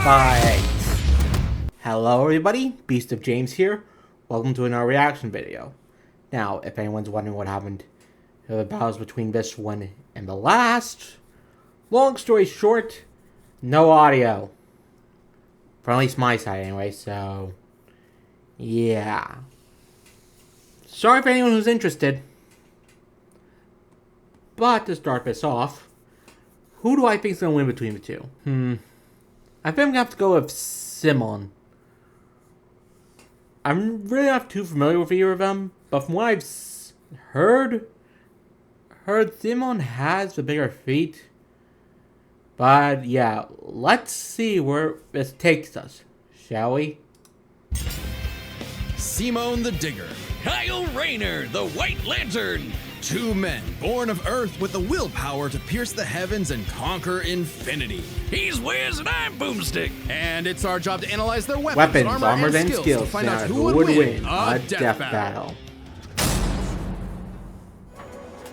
Fight! Hello everybody, Beast of James here. Welcome to another reaction video. Now, if anyone's wondering what happened to the battles between this one and the last, long story short, no audio. For at least my side anyway, so yeah. Sorry for anyone who's interested. But to start this off, who do I think is going to win between the two? I think I'm going to have to go with Simon. I'm really not too familiar with either of them, but from what I've heard Simon has the bigger feet. But yeah, let's see where this takes us, shall we? Simon the Digger, Kyle Rayner, the White Lantern. two men born of Earth with the willpower to pierce the heavens and conquer infinity. He's Wiz and I'm Boomstick. And it's our job to analyze their weapons, armor and skills to find out who would win a death battle.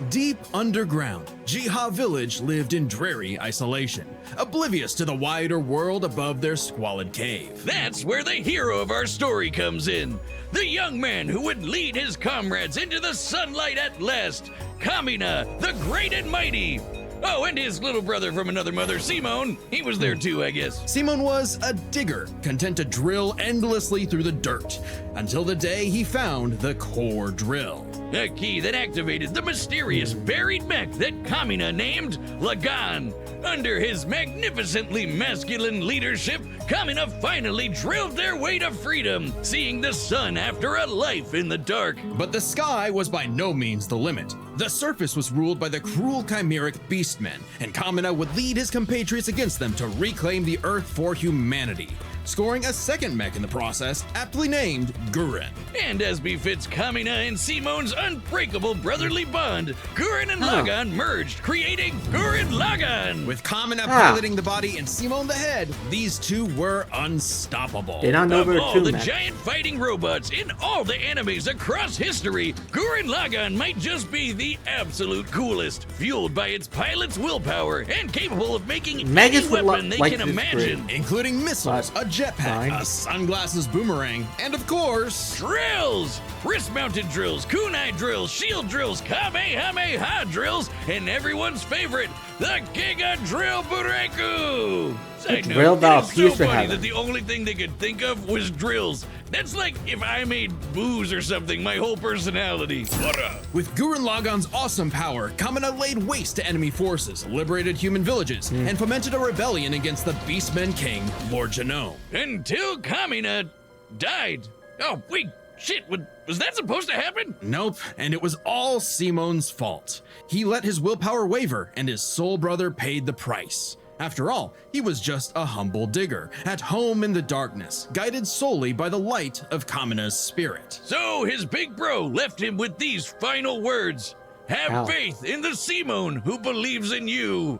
Deep underground, Jiha Village lived in dreary isolation, oblivious to the wider world above their squalid cave. That's where the hero of our story comes in. The young man who would lead his comrades into the sunlight at last, Kamina, the great and mighty. Oh, and his little brother from another mother, Simon. He was there too, I guess. Simon was a digger, content to drill endlessly through the dirt, until the day he found the core drill. A key that activated the mysterious buried mech that Kamina named Lagan. Under his magnificently masculine leadership, Kamina finally drilled their way to freedom, seeing the sun after a life in the dark. But the sky was by no means the limit. The surface was ruled by the cruel chimeric beastmen, and Kamina would lead his compatriots against them to reclaim the Earth for humanity, scoring a second mech in the process, aptly named Gurren. And as befits Kamina and Simon's unbreakable brotherly bond, Gurren and Lagan merged, creating Gurren Lagan. With Kamina piloting the body and Simon the head, these two were unstoppable. Did not know there Of were all two the mechs. giant fighting robots in all the animes across history, Gurren Lagan might just be the absolute coolest, fueled by its pilot's willpower and capable of making any weapon they can imagine. Including missiles, a jetpack, a sunglasses boomerang, and of course, Drills! Wrist-mounted drills, kunai drills, shield drills, kamehameha drills, and everyone's favorite, the Giga Drill Bureku! Side note, drilled out it's piece so of funny heaven. that the only thing they could think of was drills. That's like if I made booze or something, my whole personality. What up? with Gurren Lagan's awesome power, Kamina laid waste to enemy forces, liberated human villages, and fomented a rebellion against the Beastmen King, Lord Genome. Until Kamina died. Oh, wait, shit, was that supposed to happen? Nope, and it was all Simon's fault. He let his willpower waver, and his soul brother paid the price. After all, he was just a humble digger, at home in the darkness, guided solely by the light of Kamina's spirit. So his big bro left him with these final words. Have faith in the Simon who believes in you.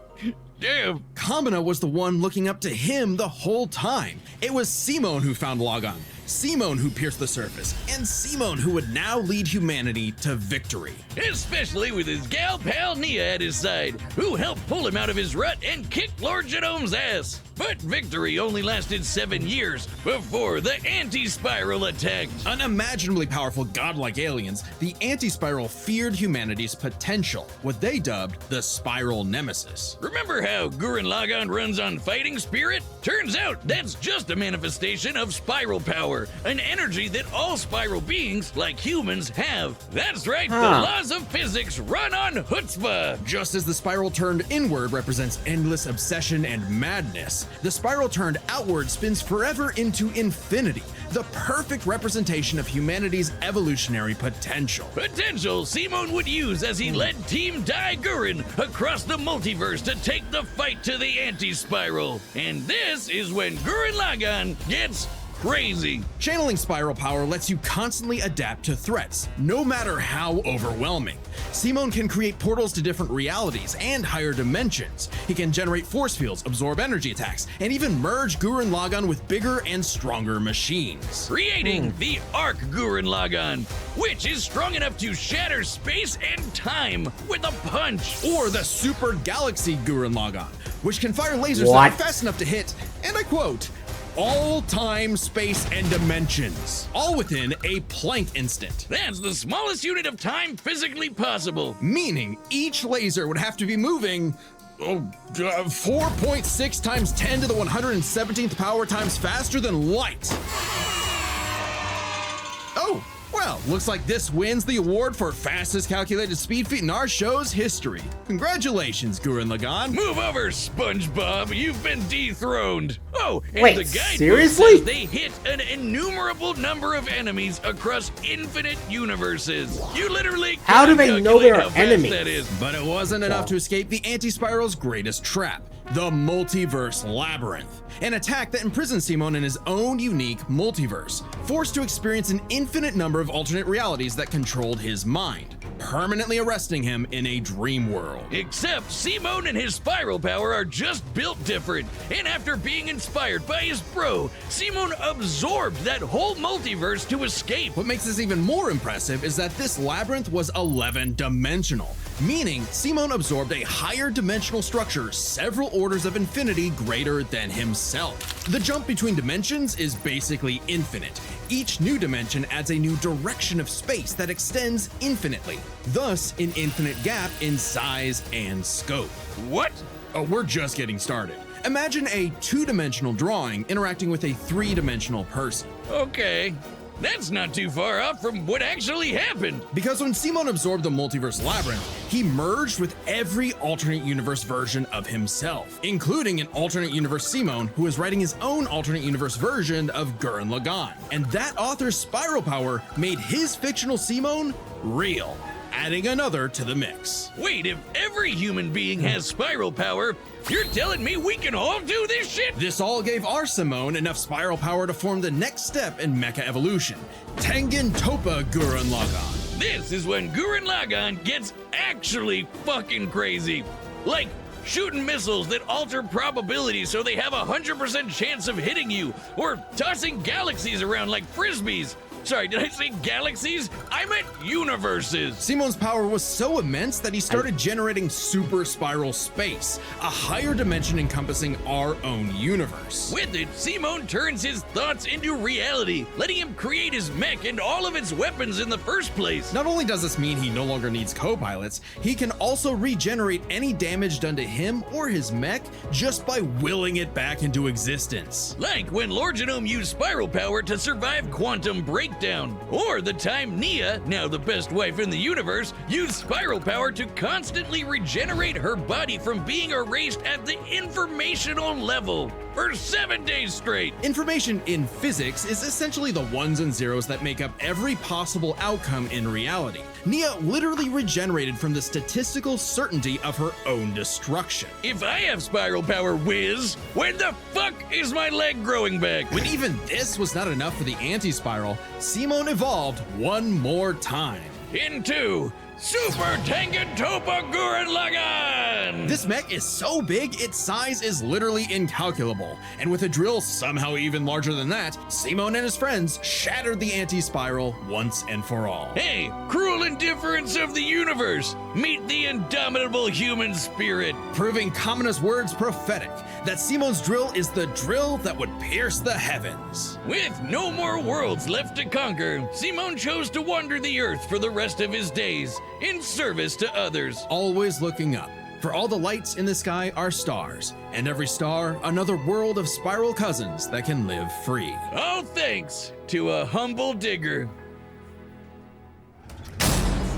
Damn. Kamina was the one looking up to him the whole time. It was Simon who found Lagan, Simon who pierced the surface, and Simon who would now lead humanity to victory. Especially with his gal pal Nia at his side, who helped pull him out of his rut and kick Lord Genome's ass. But victory only lasted 7 years before the anti-spiral attacked. Unimaginably powerful godlike aliens, the anti-spiral feared humanity's potential, what they dubbed the spiral nemesis. Remember how Gurren Lagann runs on fighting spirit? Turns out that's just a manifestation of spiral power, an energy that all spiral beings, like humans, have. That's right, the laws of physics run on chutzpah. Just as the spiral turned inward represents endless obsession and madness, the spiral turned outward spins forever into infinity, the perfect representation of humanity's evolutionary potential. Potential Simon would use as he led Team Dai Gurren across the multiverse to take the fight to the anti-spiral. And this is when Gurren Lagann gets crazy. Channeling spiral power lets you constantly adapt to threats, no matter how overwhelming. Simon can create portals to different realities and higher dimensions. He can generate force fields, absorb energy attacks, and even merge Gurren Lagann with bigger and stronger machines. Creating the Arc Gurren Lagann, which is strong enough to shatter space and time with a punch. Or the Super Galaxy Gurren Lagann, which can fire lasers that are fast enough to hit, and I quote, all time, space, and dimensions, all within a Planck instant. That's the smallest unit of time physically possible. Meaning each laser would have to be moving 4.6 times 10 to the 117th power times faster than light. Oh, well, looks like this wins the award for fastest calculated speed feat in our show's history. Congratulations, Gurren Lagann. Move over, SpongeBob. You've been dethroned. Oh, and Wait, the guidebook seriously? says they hit an innumerable number of enemies across infinite universes. You literally How do cannot they know calculate there are how fast enemies? that is. But it wasn't enough to escape the Anti-Spiral's greatest trap, the Multiverse Labyrinth, an attack that imprisons Simon in his own unique multiverse, forced to experience an infinite number of alternate realities that controlled his mind, permanently arresting him in a dream world. Except Simon and his spiral power are just built different, and after being inspired by his bro, Simon absorbed that whole multiverse to escape. What makes this even more impressive is that this labyrinth was 11-dimensional, meaning Simon absorbed a higher dimensional structure several orders of infinity greater than himself. The jump between dimensions is basically infinite. Each new dimension adds a new direction of space that extends infinitely, thus an infinite gap in size and scope. What? Oh, we're just getting started. Imagine a two-dimensional drawing interacting with a three-dimensional person. Okay. That's not too far off from what actually happened. Because when Simon absorbed the multiverse labyrinth, he merged with every alternate universe version of himself, including an alternate universe Simon who is writing his own alternate universe version of Gurren Lagann. And that author's spiral power made his fictional Simon real, adding another to the mix. Wait, if every human being has spiral power, you're telling me we can all do this shit? This all gave our Simone enough spiral power to form the next step in mecha evolution, Tengen Toppa Gurren Lagann. This is when Gurren Lagann gets actually fucking crazy. Like shooting missiles that alter probability so they have a 100% chance of hitting you, or tossing galaxies around like frisbees. Sorry, did I say galaxies? I meant universes. Simon's power was so immense that he started generating super spiral space, a higher dimension encompassing our own universe. With it, Simon turns his thoughts into reality, letting him create his mech and all of its weapons in the first place. Not only does this mean he no longer needs co-pilots, he can also regenerate any damage done to him or his mech just by willing it back into existence. Like when Lord Genome used spiral power to survive quantum breakdown, or the time Nia, now the best wife in the universe, used spiral power to constantly regenerate her body from being erased at the informational level for 7 days straight. Information in physics is essentially the ones and zeros that make up every possible outcome in reality. Nia literally regenerated from the statistical certainty of her own destruction. If I have spiral power, Wiz, when the fuck is my leg growing back? When even this was not enough for the anti-spiral, Simon evolved one more time. Into Super Tengen Toppa Gurren Lagann! This mech is so big, its size is literally incalculable. And with a drill somehow even larger than that, Simon and his friends shattered the anti-spiral once and for all. Hey, cruel indifference of the universe! Meet the indomitable human spirit! Proving Kamina's words prophetic, that Simon's drill is the drill that would pierce the heavens. With no more worlds left to conquer, Simon chose to wander the earth for the rest of his days, in service to others. Always looking up, for all the lights in the sky are stars, and every star another world of spiral cousins that can live free. All thanks to a humble digger.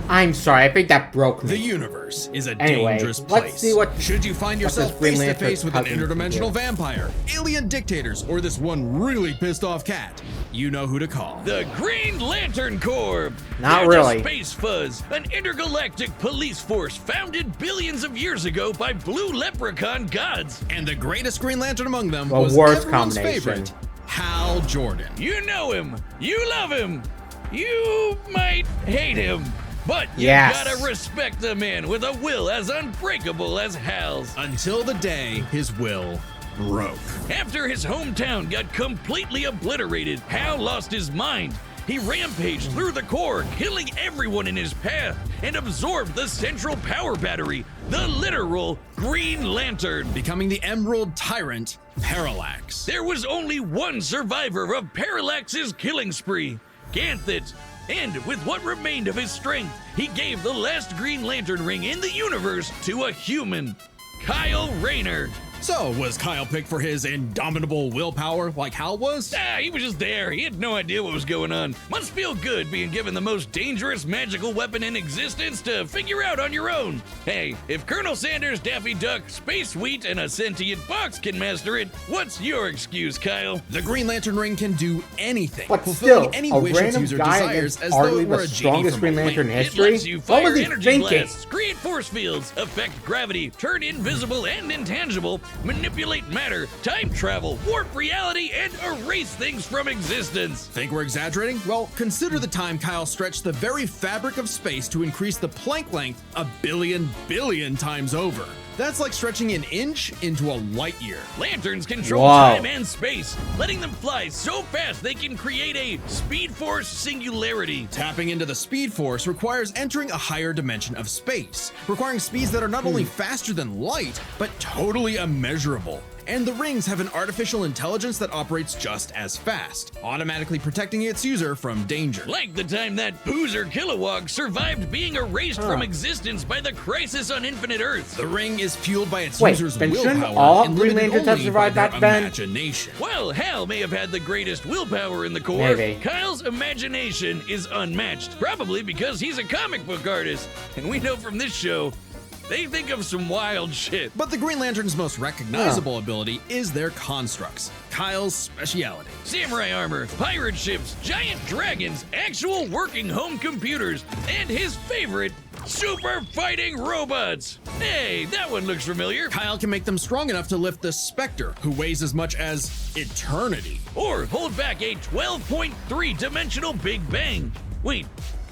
I'm sorry, I think that broke The me. universe is a Anyway, dangerous let's place. see what- Should you find what yourself this Green face to Lantern face with an cousin interdimensional can do. vampire, alien dictators, or this one really pissed off cat, you know who to call. The Green Lantern Corps! Not They're really. The Space Fuzz, an intergalactic police force founded billions of years ago by blue leprechaun gods. And the greatest Green Lantern among them The was worst everyone's combination. favorite, Hal Jordan. You know him, you love him, you might hate him, but you Yes. gotta respect the man with a will as unbreakable as Hal's. Until the day his will broke. After his hometown got completely obliterated, Hal lost his mind. He rampaged through the core, killing everyone in his path, and absorbed the central power battery, the literal Green Lantern. Becoming the Emerald Tyrant, Parallax. There was only one survivor of Parallax's killing spree, Ganthet. And with what remained of his strength, he gave the last Green Lantern ring in the universe to a human, Kyle Rayner. So, was Kyle picked for his indomitable willpower like Hal was? He was just there. He had no idea what was going on. Must feel good being given the most dangerous magical weapon in existence to figure out on your own. Hey, if Colonel Sanders, Daffy Duck, Space Wheat, and a sentient box can master it, what's your excuse, Kyle? The Green Lantern ring can do anything, But fulfilling still, any a wish its random user guy desires against as though arguably it were the a genie strongest from a Green Lantern in lamp. It history? lets you What fire was he energy thinking? blasts, create force fields, affect gravity, turn invisible and intangible, manipulate matter, time travel, warp reality, and erase things from existence. Think we're exaggerating? Well, consider the time Kyle stretched the very fabric of space to increase the Planck length a billion times over. That's like stretching an inch into a light year. Lanterns control Wow. time and space, letting them fly so fast they can create a Speed Force singularity. Tapping into the Speed Force requires entering a higher dimension of space, requiring speeds that are not only faster than light, but totally immeasurable. And the rings have an artificial intelligence that operates just as fast, automatically protecting its user from danger. Like the time that Boozer Kilowog survived being erased from existence by the crisis on Infinite Earth. The ring is fueled by its Wait, user's then shouldn't willpower all and Green limited Lanterns have only survived by that their then? imagination. While Hal may have had the greatest willpower in the Corps, Maybe. Kyle's imagination is unmatched. Probably because he's a comic book artist. And we know from this show, they think of some wild shit. But the Green Lantern's most recognizable ability is their constructs, Kyle's speciality. Samurai armor, pirate ships, giant dragons, actual working home computers, and his favorite, super fighting robots. Hey, that one looks familiar. Kyle can make them strong enough to lift the Spectre, who weighs as much as eternity. Or hold back a 12.3 dimensional Big Bang. Wait,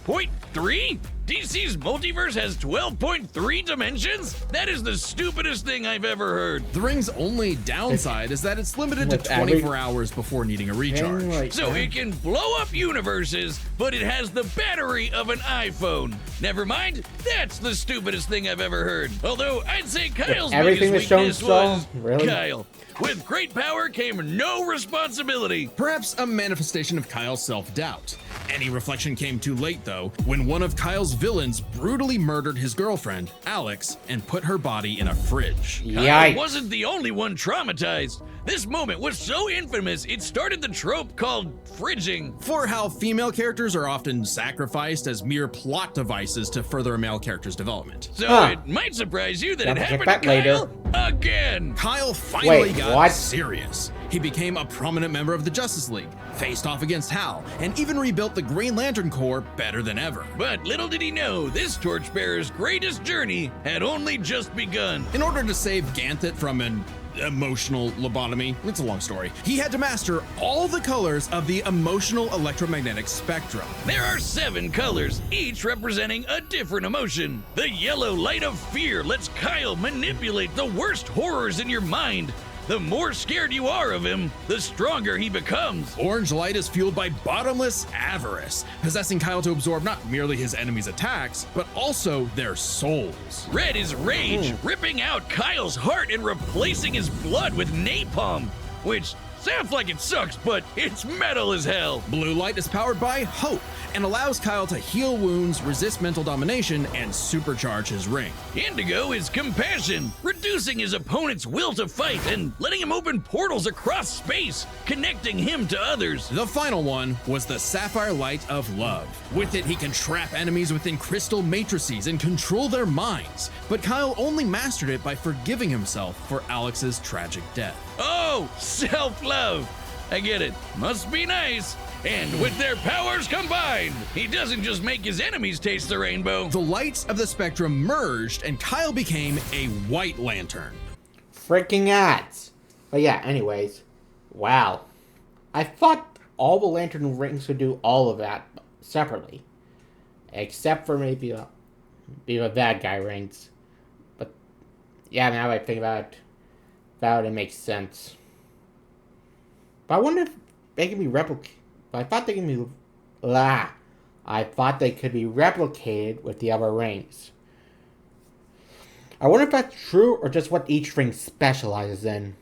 0.3? DC's multiverse has 12.3 dimensions? That is the stupidest thing I've ever heard. The ring's only downside is that it's limited to With every- 24 hours before needing a recharge. Like So that. it can blow up universes, but it has the battery of an iPhone. Never mind, that's the stupidest thing I've ever heard. Although I'd say Kyle's everything biggest was shown weakness so? was Really? Kyle. With great power came no responsibility. Perhaps a manifestation of Kyle's self-doubt. Any reflection came too late, though, when one of Kyle's villains brutally murdered his girlfriend, Alex, and put her body in a fridge. Kyle Yikes. wasn't the only one traumatized. This moment was so infamous, it started the trope called fridging. For how female characters are often sacrificed as mere plot devices to further a male character's development. So Huh. it might surprise you that Yeah, it we'll get happened to back later. Kyle again. Kyle finally Wait, got what? serious. He became a prominent member of the Justice League, faced off against Hal, and even rebuilt the Green Lantern Corps better than ever. But little did he know, this torchbearer's greatest journey had only just begun. In order to save Ganthet from an emotional lobotomy, it's a long story, he had to master all the colors of the emotional electromagnetic spectrum. There are 7 colors, each representing a different emotion. The yellow light of fear lets Kyle manipulate the worst horrors in your mind. The more scared you are of him, the stronger he becomes. Orange light is fueled by bottomless avarice, possessing Kyle to absorb not merely his enemies' attacks, but also their souls. Red is rage, ripping out Kyle's heart and replacing his blood with napalm, which sounds like it sucks, but it's metal as hell. Blue light is powered by hope and allows Kyle to heal wounds, resist mental domination, and supercharge his ring. Indigo is compassion, reducing his opponent's will to fight and letting him open portals across space, connecting him to others. The final one was the sapphire light of love. With it, he can trap enemies within crystal matrices and control their minds. But Kyle only mastered it by forgiving himself for Alex's tragic death. Oh, self-love. I get it. Must be nice. And with their powers combined, he doesn't just make his enemies taste the rainbow. The lights of the spectrum merged, and Kyle became a White Lantern. Freaking ads. But yeah, anyways. Wow. I thought all the Lantern rings could do all of that separately. Except for maybe the bad guy rings. But yeah, now I think about it makes sense. But I wonder if they can be replicated. I thought they can be La. I thought they could be replicated with the other rings. I wonder if that's true or just what each ring specializes in.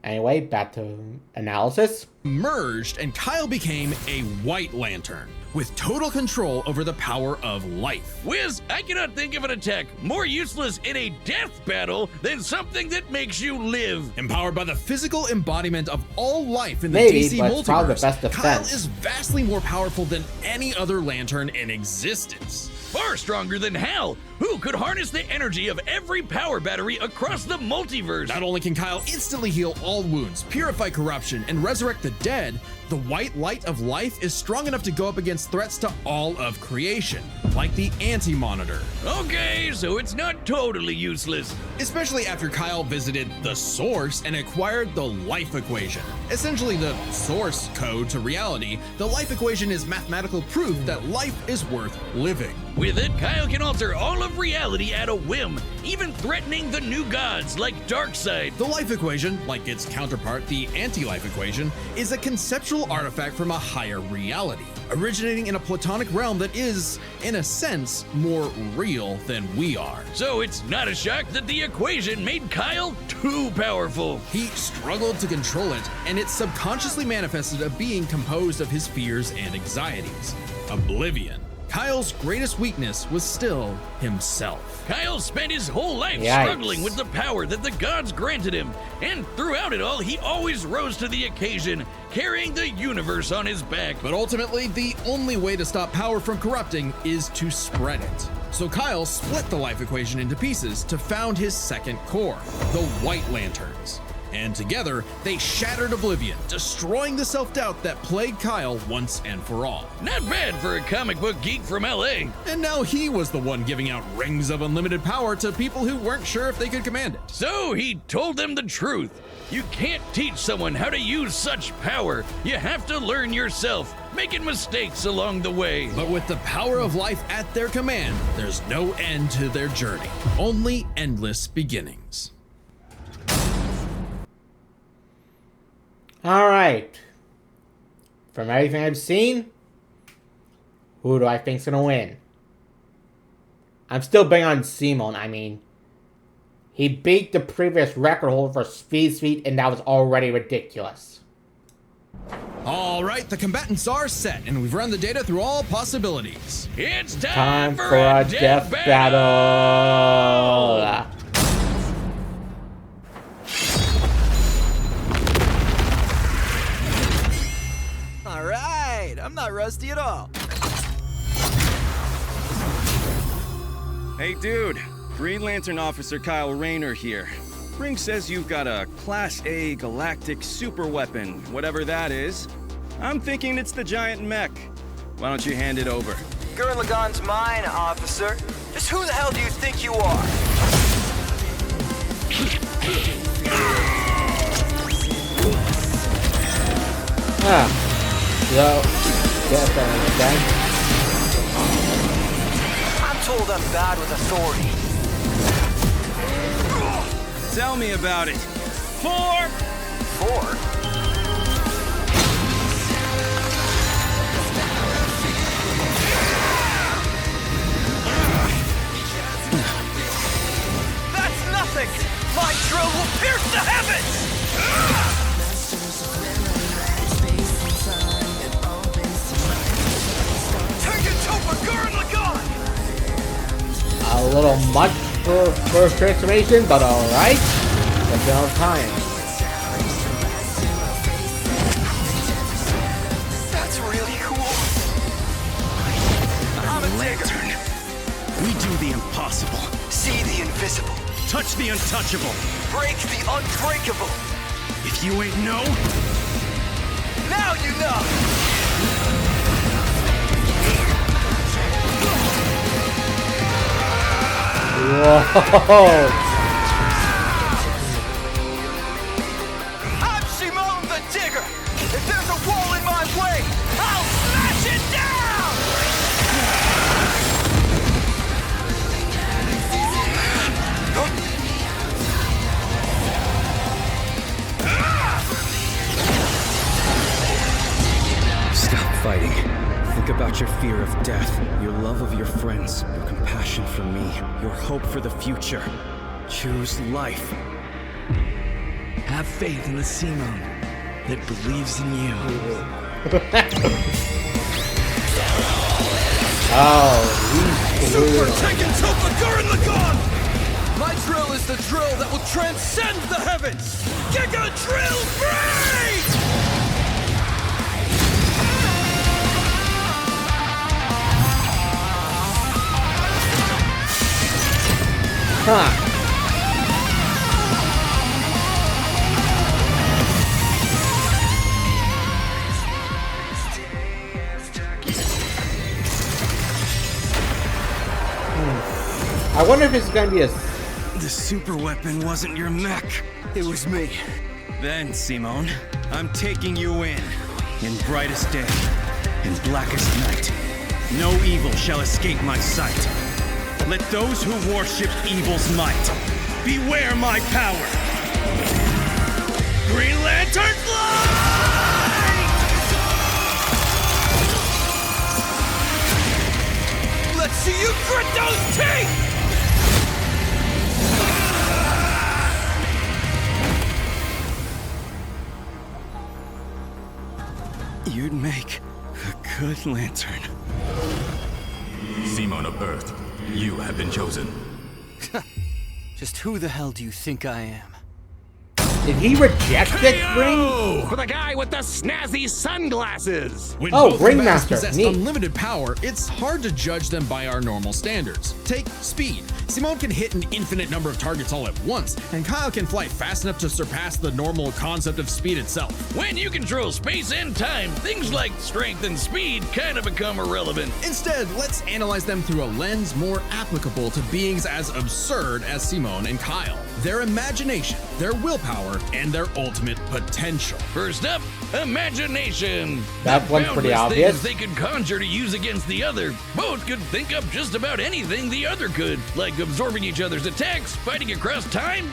Anyway, back to analysis. Merged, and Kyle became a White Lantern with total control over the power of life. Wiz, I cannot think of an attack more useless in a death battle than something that makes you live. Empowered by the physical embodiment of all life in the Maybe, DC but it's probably the multiverse, best Kyle defense. is vastly more powerful than any other Lantern in existence. Far stronger than Hal, who could harness the energy of every power battery across the multiverse. Not only can Kyle instantly heal all wounds, purify corruption, and resurrect the dead, the white light of life is strong enough to go up against threats to all of creation, like the Anti-Monitor. Okay, so it's not totally useless. Especially after Kyle visited the Source and acquired the Life Equation. Essentially the source code to reality, the Life Equation is mathematical proof that life is worth living. With it, Kyle can alter all of reality at a whim, even threatening the new gods like Darkseid. The Life Equation, like its counterpart, the Anti-Life Equation, is a conceptual artifact from a higher reality, originating in a platonic realm that is, in a sense, more real than we are. So it's not a shock that the equation made Kyle too powerful. He struggled to control it, and it subconsciously manifested a being composed of his fears and anxieties. Oblivion. Kyle's greatest weakness was still himself. Kyle spent his whole life Yikes. struggling with the power that the gods granted him, and throughout it all, he always rose to the occasion, carrying the universe on his back. But ultimately, the only way to stop power from corrupting is to spread it. So Kyle split the Life Equation into pieces to found his second core, the White Lanterns. And together, they shattered Oblivion, destroying the self-doubt that plagued Kyle once and for all. Not bad for a comic book geek from LA. And now he was the one giving out rings of unlimited power to people who weren't sure if they could command it. So he told them the truth. You can't teach someone how to use such power. You have to learn yourself, making mistakes along the way. But with the power of life at their command, there's no end to their journey, only endless beginnings. Alright. From everything I've seen, who do I think's gonna win? I'm still betting on Simon. I mean, he beat the previous record holder for speed, and that was already ridiculous. All right, the combatants are set, and we've run the data through all possibilities. It's Time for a death battle. All right, I'm not rusty at all. Hey dude, Green Lantern Officer Kyle Rayner here. Ring says you've got a Class A galactic super weapon, whatever that is. I'm thinking it's the giant mech. Why don't you hand it over? Gurren Lagann's mine, officer. Just who the hell do you think you are? So, death battle, I'm told I'm bad with authority. Tell me about it. 4! 4? That's nothing! My drill will pierce the heavens! Take it to Gurren Lagann! a little much for first transformation, but alright. There's no time. That's really cool. I'm a lantern. We do the impossible. See the invisible. Touch the untouchable. Break the unbreakable. If you ain't know, Now you know. Whoa! I'm Simone the Digger. If there's a wall in my way, I'll smash it down! stop about your fear of death, your love of your friends, your compassion for me, your hope for the future. Choose life. Have faith in the Simone that believes in you. Oh, Super Tekken Topagur in the gun! My drill is the drill that will transcend the heavens! Giga Drill Break! huh. I wonder if it's gonna be a. The super weapon wasn't your mech. It was me. Then, Simone, I'm taking you in brightest day, in blackest night. No evil shall escape my sight. Let those who worship evil's might beware my power. Green Lantern flight! Let's see you grit those teeth! You'd make a good lantern. Simone of Earth, you have been chosen. Just who the hell do you think I am? Did he reject that ring? For the guy with the snazzy sunglasses! When Oh, both Ringmaster, combatants possess neat. unlimited power, it's hard to judge them by our normal standards. Take speed. Simone can hit an infinite number of targets all at once, and Kyle can fly fast enough to surpass the normal concept of speed itself. When you control space and time, things like strength and speed kind of become irrelevant. Instead, let's analyze them through a lens more applicable to beings as absurd as Simone and Kyle. Their imagination, their willpower, and their ultimate potential. First up, imagination. That The one's pretty boundless obvious. things they could conjure to use against the other. Both could think up just about anything the other could, like absorbing each other's attacks, fighting across time,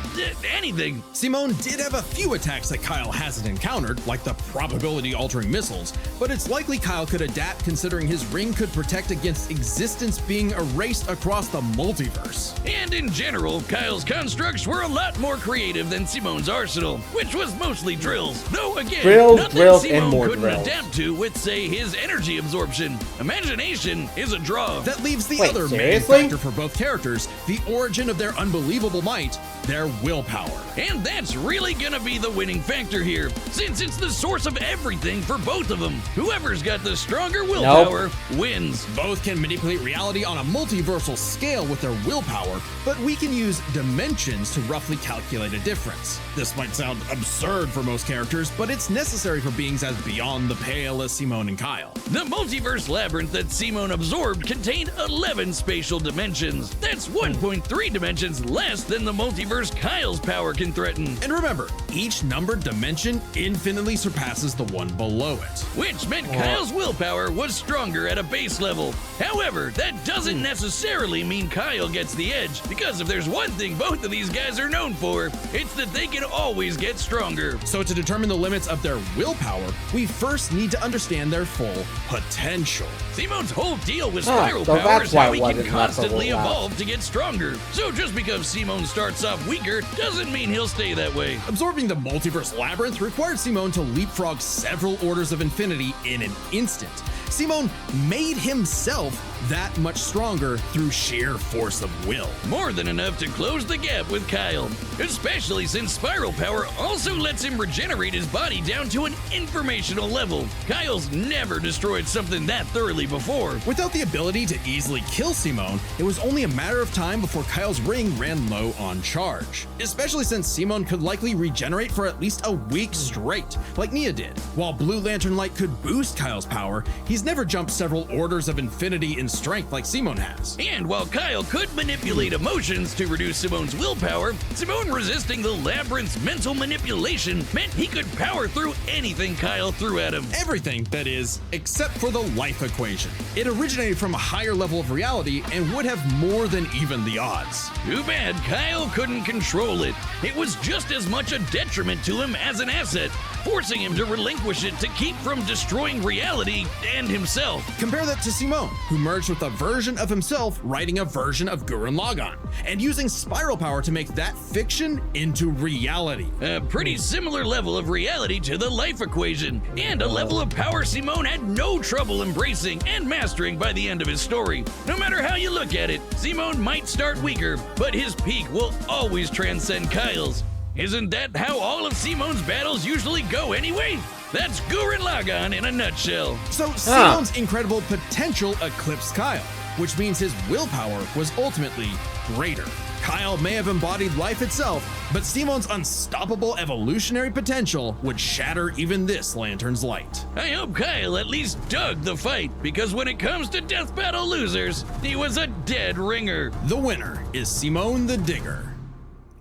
anything. Simone did have a few attacks that Kyle hasn't encountered, like the probability-altering missiles, but it's likely Kyle could adapt considering his ring could protect against existence being erased across the multiverse. And in general, Kyle's constructs were a lot more creative than Simone's arsenal, which was mostly drills. Though again, Drills, nothing drills, Simone and more couldn't drills. adapt to with, say, his energy absorption. Imagination is a draw. That leaves the Wait, other main seriously? factor for both characters, the origin of their unbelievable might, their willpower. And that's really gonna be the winning factor here, since it's the source of everything for both of them. Whoever's got the stronger willpower wins. Both can manipulate reality on a multiversal scale with their willpower, but we can use dimensions to roughly calculate a difference. This might sound absurd for most characters, but it's necessary for beings as beyond the pale as Simone and Kyle. The multiverse labyrinth that Simone absorbed contained 11 spatial dimensions. That's 1.3 dimensions less than the multiverse Kyle's power can threaten. And remember, each numbered dimension infinitely surpasses the one below it. Which meant Kyle's willpower was stronger at a base level. However, that doesn't necessarily mean Kyle gets the edge, because if there's one thing both of these guys are known for, it's that they can always get stronger. So to determine the limits of their willpower, we first need to understand their full potential. Simone's whole deal with Ah, spiral so power that's is why how it he can wasn't left constantly over last. evolve to get stronger. So just because Simone starts off weaker doesn't mean he'll stay that way. Absorbing the multiverse labyrinth required Simone to leapfrog several orders of infinity in an instant. Simone made himself that much stronger through sheer force of will. More than enough to close the gap with Kyle, especially since spiral power also lets him regenerate his body down to an informational level. Kyle's never destroyed something that thoroughly before. Without the ability to easily kill Simone, it was only a matter of time before Kyle's ring ran low on charge, especially since Simone could likely regenerate for at least a week straight, like Nia did. While Blue Lantern Light could boost Kyle's power, he's never jumped several orders of infinity in strength like Simone has. And while Kyle could manipulate emotions to reduce Simone's willpower, Simone resisting the labyrinth's mental manipulation meant he could power through anything Kyle threw at him. Everything, that is, except for the life equation. It originated from a higher level of reality and would have more than even the odds. Too bad Kyle couldn't control it. It was just as much a detriment to him as an asset, forcing him to relinquish it to keep from destroying reality and himself. Compare that to Simone, who merged with a version of himself writing a version of Gurren Lagann, and using spiral power to make that fiction into reality. A pretty similar level of reality to the life equation, and a level of power Simone had no trouble embracing and mastering by the end of his story. No matter how you look at it, Simone might start weaker, but his peak will always transcend Kyle's. Isn't that how all of Simone's battles usually go anyway? That's Gurren Lagann in a nutshell. So Simone's incredible potential eclipsed Kyle, which means his willpower was ultimately greater. Kyle may have embodied life itself, but Simone's unstoppable evolutionary potential would shatter even this lantern's light. I hope Kyle at least dug the fight, because when it comes to death battle losers, he was a dead ringer. The winner is Simone the Digger.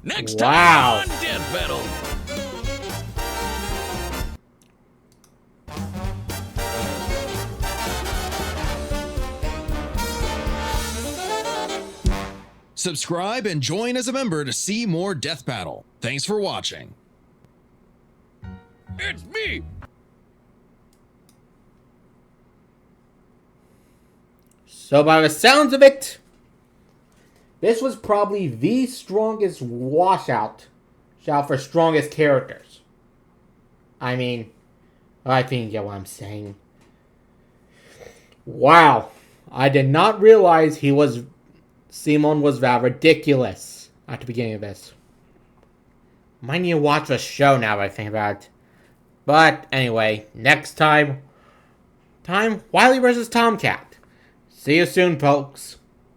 Next Wow. time on Death Battle. Subscribe and join as a member to see more Death Battle. Thanks for watching. It's me. So by the sounds of it, this was probably the strongest washout for strongest characters. I mean, I think you get what I'm saying. Wow. I did not realize Simone was that ridiculous at the beginning of this. Might need to watch the show now that I think about it. But anyway, next time, Wily vs. Tomcat. See you soon, folks.